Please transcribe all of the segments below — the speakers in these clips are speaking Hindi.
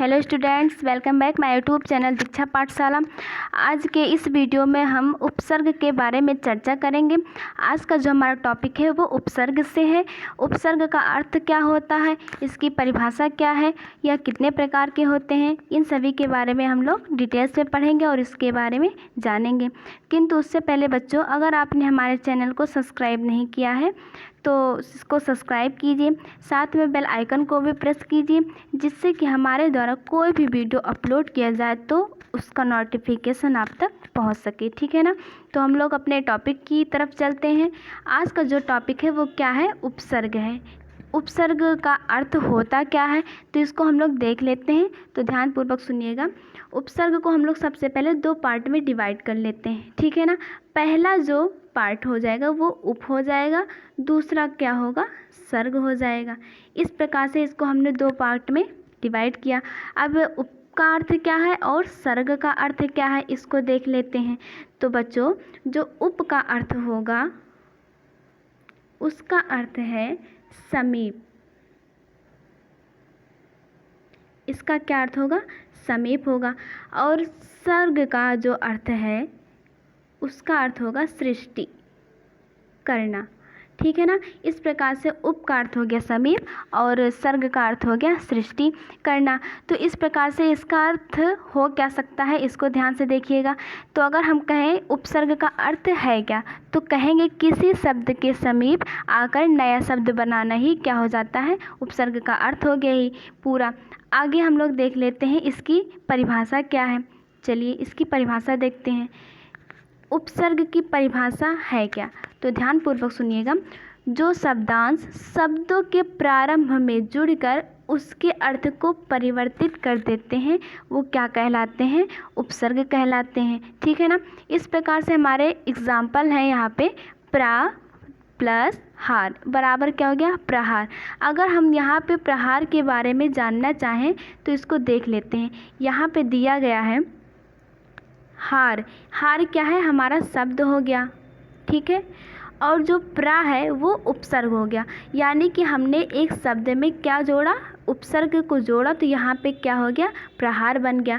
Hello students, welcome back my YouTube channel Diksha Pathshala. आज के इस वीडियो में हम उपसर्ग के बारे में चर्चा करेंगे। आज का जो हमारा टॉपिक है वो उपसर्ग से है। उपसर्ग का अर्थ क्या होता है, इसकी परिभाषा क्या है, यह कितने प्रकार के होते हैं, इन सभी के बारे में हम लोग डिटेल्स में पढ़ेंगे और इसके बारे में जानेंगे। किंतु उससे पहले बच्चों, अगर आपने हमारे चैनल को सब्सक्राइब नहीं किया है तो इसको सब्सक्राइब कीजिए, साथ में बेल आइकन को भी प्रेस कीजिए, जिससे कि हमारे द्वारा कोई भी वीडियो अपलोड किया जाए तो उसका नोटिफिकेशन आप तक पहुंच सके। ठीक है ना। तो हम लोग अपने टॉपिक की तरफ चलते हैं। आज का जो टॉपिक है वो क्या है, उपसर्ग है। उपसर्ग का अर्थ होता क्या है तो इसको हम लोग देख लेते हैं। तो ध्यानपूर्वक सुनिएगा। उपसर्ग को हम लोग सबसे पहले दो पार्ट में डिवाइड कर लेते हैं। ठीक है ना। पहला जो पार्ट हो जाएगा वो उप हो जाएगा, दूसरा क्या होगा, सर्ग हो जाएगा। इस प्रकार से इसको हमने दो पार्ट में डिवाइड किया। अब उप का अर्थ क्या है और सर्ग का अर्थ क्या है इसको देख लेते हैं। तो बच्चों, जो उप का अर्थ होगा उसका अर्थ है समीप। इसका क्या अर्थ होगा, समीप होगा। और सर्ग का जो अर्थ है उसका अर्थ होगा सृष्टि करना। ठीक है ना। इस प्रकार से उप का अर्थ हो गया समीप और सर्ग का अर्थ हो गया सृष्टि करना। तो इस प्रकार से इसका अर्थ हो क्या सकता है, इसको ध्यान से देखिएगा। तो अगर हम कहें उपसर्ग का अर्थ है क्या, तो कहेंगे किसी शब्द के समीप आकर नया शब्द बनाना ही क्या हो जाता है, उपसर्ग का अर्थ हो गया ही पूरा। आगे हम लोग देख लेते हैं इसकी परिभाषा क्या है। चलिए इसकी परिभाषा देखते हैं। उपसर्ग की परिभाषा है क्या, तो ध्यानपूर्वक सुनिएगा। जो शब्दांश शब्दों के प्रारंभ में जुड़कर उसके अर्थ को परिवर्तित कर देते हैं वो क्या कहलाते हैं, उपसर्ग कहलाते हैं। ठीक है ना। इस प्रकार से हमारे एग्जाम्पल हैं यहाँ पे, प्रा प्लस हार बराबर क्या हो गया, प्रहार। अगर हम यहाँ पे प्रहार के बारे में जानना चाहें तो इसको देख लेते हैं। यहाँ पे दिया गया है हार। हार क्या है, हमारा शब्द हो गया। ठीक है। और जो प्रा है वो उपसर्ग हो गया, यानी कि हमने एक शब्द में क्या जोड़ा, उपसर्ग को जोड़ा, तो यहाँ पे क्या हो गया, प्रहार बन गया।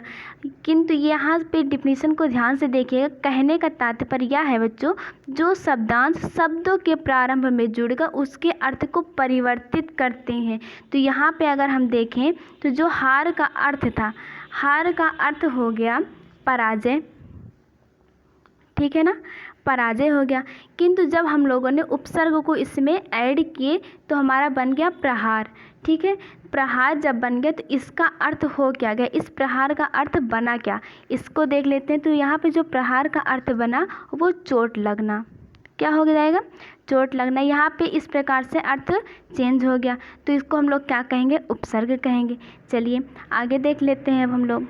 किंतु यहाँ पे डिफिनीशन को ध्यान से देखिएगा। कहने का तात्पर्य यह है बच्चों, जो शब्दांश शब्दों के प्रारंभ में जुड़कर उसके अर्थ को परिवर्तित करते हैं। तो यहाँ पे अगर हम देखें तो जो हार का अर्थ था, हार का अर्थ हो गया पराजय। ठीक है ना, पराजय हो गया। किंतु जब हम लोगों ने उपसर्ग को इसमें ऐड किए तो हमारा बन गया प्रहार। ठीक है। प्रहार जब बन गया तो इसका अर्थ हो क्या गया, इस प्रहार का अर्थ बना क्या, इसको देख लेते हैं। तो यहाँ पे जो प्रहार का अर्थ बना वो चोट लगना। क्या हो जाएगा, चोट लगना। यहाँ पे इस प्रकार से अर्थ चेंज हो गया, तो इसको हम लोग क्या कहेंगे, उपसर्ग कहेंगे। चलिए आगे देख लेते हैं। अब हम लोग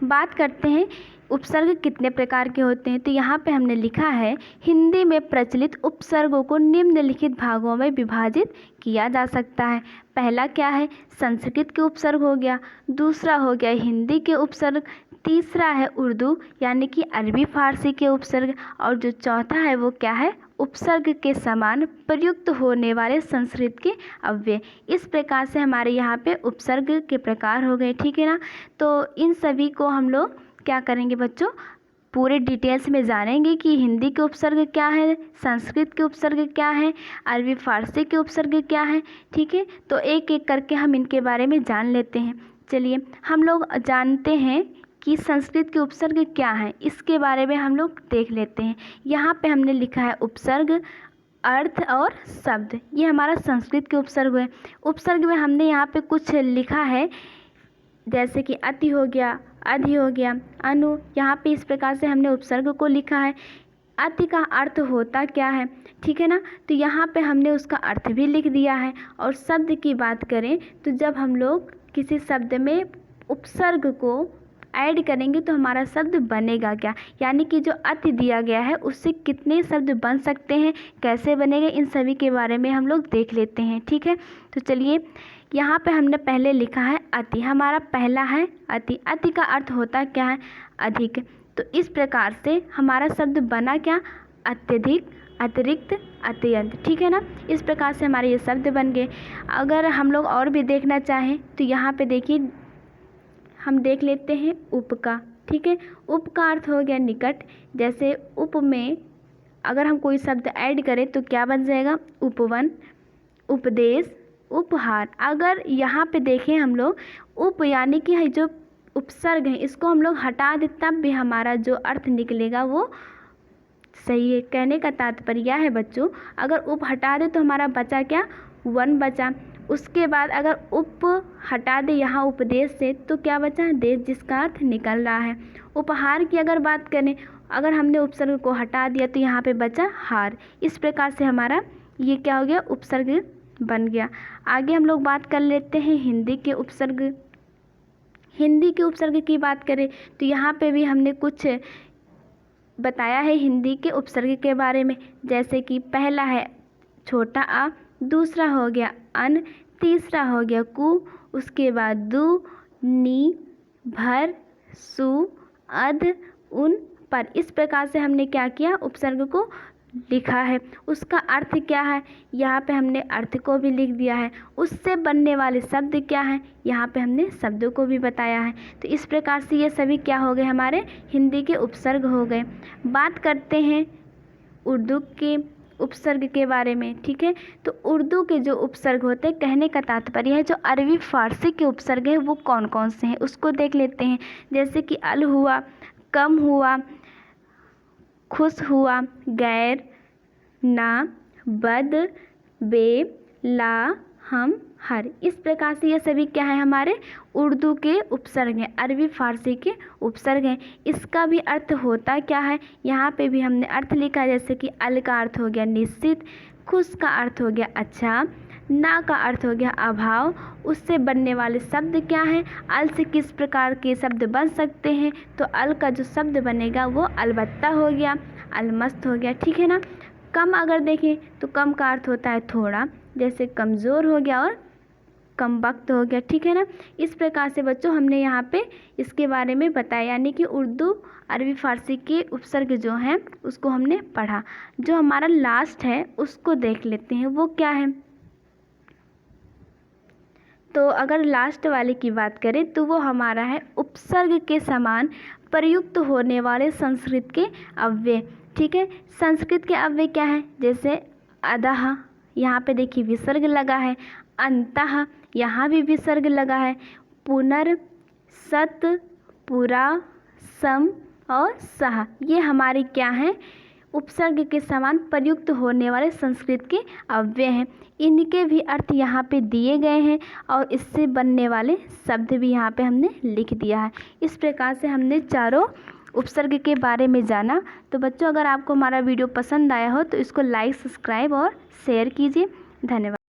बात करते हैं उपसर्ग कितने प्रकार के होते हैं। तो यहाँ पे हमने लिखा है, हिंदी में प्रचलित उपसर्गों को निम्नलिखित भागों में विभाजित किया जा सकता है। पहला क्या है, संस्कृत के उपसर्ग हो गया, दूसरा हो गया हिंदी के उपसर्ग, तीसरा है उर्दू यानी कि अरबी फारसी के उपसर्ग, और जो चौथा है वो क्या है, उपसर्ग के समान प्रयुक्त होने वाले संस्कृत के अव्यय। इस प्रकार से हमारे यहाँ पे उपसर्ग के प्रकार हो गए। ठीक है ना। तो इन सभी को हम लोग क्या करेंगे बच्चों, पूरे डिटेल्स में जानेंगे कि हिंदी के उपसर्ग क्या है, संस्कृत के उपसर्ग क्या है, अरबी फारसी के उपसर्ग क्या है। ठीक है। तो एक एक करके हम इनके बारे में जान लेते हैं। चलिए हम लोग जानते हैं कि संस्कृत के उपसर्ग क्या है, इसके बारे में हम लोग देख लेते हैं। यहाँ पे हमने लिखा है उपसर्ग, अर्थ और शब्द, ये हमारा संस्कृत के उपसर्ग है। उपसर्ग में हमने यहाँ पे कुछ लिखा है, जैसे कि अति हो गया, अधि हो गया, अनु। यहाँ पे इस प्रकार से हमने उपसर्ग को लिखा है। अति का अर्थ होता क्या है, ठीक है ना। तो यहाँ पे हमने उसका अर्थ भी लिख दिया है। और शब्द की बात करें तो जब हम लोग किसी शब्द में उपसर्ग को ऐड करेंगे तो हमारा शब्द बनेगा क्या, यानी कि जो अति दिया गया है उससे कितने शब्द बन सकते हैं, कैसे बनेगा, इन सभी के बारे में हम लोग देख लेते हैं। ठीक है। तो चलिए यहाँ पे हमने पहले लिखा है अति, हमारा पहला है अति। अति का अर्थ होता क्या है, अधिक। तो इस प्रकार से हमारा शब्द बना क्या, अत्यधिक, अतिरिक्त, अत्यंत। ठीक है ना। इस प्रकार से हमारे ये शब्द बन गए। अगर हम लोग और भी देखना चाहें तो यहाँ पे देखिए, हम देख लेते हैं उप का। ठीक है, उप का अर्थ हो गया निकट। जैसे उप में अगर हम कोई शब्द ऐड करें तो क्या बन जाएगा? उपवन, उपदेश, उपहार। अगर यहाँ पे देखें हम लोग, उप यानी कि जो उपसर्ग है इसको हम लोग हटा दें तब भी हमारा जो अर्थ निकलेगा वो सही है। कहने का तात्पर्य यह है बच्चों, अगर उप हटा दे तो हमारा बचा क्या? वन बचा। उसके बाद अगर उप हटा दे यहाँ उपदेश से तो क्या बचा? देश, जिसका अर्थ निकल रहा है। उपहार की अगर बात करें, अगर हमने उपसर्ग को हटा दिया तो यहाँ पे बचा हार। इस प्रकार से हमारा ये क्या हो गया? उपसर्ग बन गया। आगे हम लोग बात कर लेते हैं हिंदी के उपसर्ग। हिंदी के उपसर्ग की बात करें तो यहाँ पे भी हमने कुछ बताया है हिंदी के उपसर्ग के बारे में। जैसे कि पहला है छोटा आ, दूसरा हो गया अन, तीसरा हो गया कु, उसके बाद दु, नी, भर, सु, अध, उन, पर। इस प्रकार से हमने क्या किया? उपसर्ग को लिखा है। उसका अर्थ क्या है? यहाँ पे हमने अर्थ को भी लिख दिया है। उससे बनने वाले शब्द क्या हैं? यहाँ पे हमने शब्दों को भी बताया है। तो इस प्रकार से ये सभी क्या हो गए? हमारे हिंदी के उपसर्ग हो गए। बात करते हैं उर्दू के उपसर्ग के बारे में। ठीक है, तो उर्दू के जो उपसर्ग होते हैं, कहने का तात्पर्य है जो अरबी फारसी के उपसर्ग है वो कौन कौन से हैं उसको देख लेते हैं। जैसे कि अल हुआ, कम हुआ, खुश हुआ, गैर, ना, बद, बे, ला, हम, हर। इस प्रकार से ये सभी क्या है? हमारे उर्दू के उपसर्ग हैं, अरबी फारसी के उपसर्ग हैं। इसका भी अर्थ होता क्या है? यहाँ पे भी हमने अर्थ लिखा। जैसे कि अल का अर्थ हो गया निश्चित, खुश का अर्थ हो गया अच्छा, ना का अर्थ हो गया अभाव। उससे बनने वाले शब्द क्या हैं? अल से किस प्रकार के शब्द बन सकते हैं? तो अल का जो शब्द बनेगा वो अलबत्ता हो गया, अलमस्त हो गया। ठीक है ना। कम अगर देखें तो कम का अर्थ होता है थोड़ा, जैसे कमज़ोर हो गया और कम वक्त हो गया। ठीक है ना। इस प्रकार से बच्चों हमने यहाँ पे इसके बारे में बताया, यानी कि उर्दू अरबी फारसी के उपसर्ग जो हैं उसको हमने पढ़ा। जो हमारा लास्ट है उसको देख लेते हैं, वो क्या है? तो अगर लास्ट वाले की बात करें तो वो हमारा है उपसर्ग के समान प्रयुक्त होने वाले संस्कृत के अव्यय। ठीक है, संस्कृत के अव्यय क्या है? जैसे अधः, यहाँ पे देखिए विसर्ग लगा है। अंतः, यहाँ भी विसर्ग लगा है। पुनर, सत, पुरा, सम और सह, ये हमारे क्या हैं? उपसर्ग के समान प्रयुक्त होने वाले संस्कृत के अव्यय हैं। इनके भी अर्थ यहाँ पे दिए गए हैं और इससे बनने वाले शब्द भी यहाँ पे हमने लिख दिया है। इस प्रकार से हमने चारों उपसर्ग के बारे में जाना। तो बच्चों, अगर आपको हमारा वीडियो पसंद आया हो तो इसको लाइक, सब्सक्राइब और शेयर कीजिए। धन्यवाद।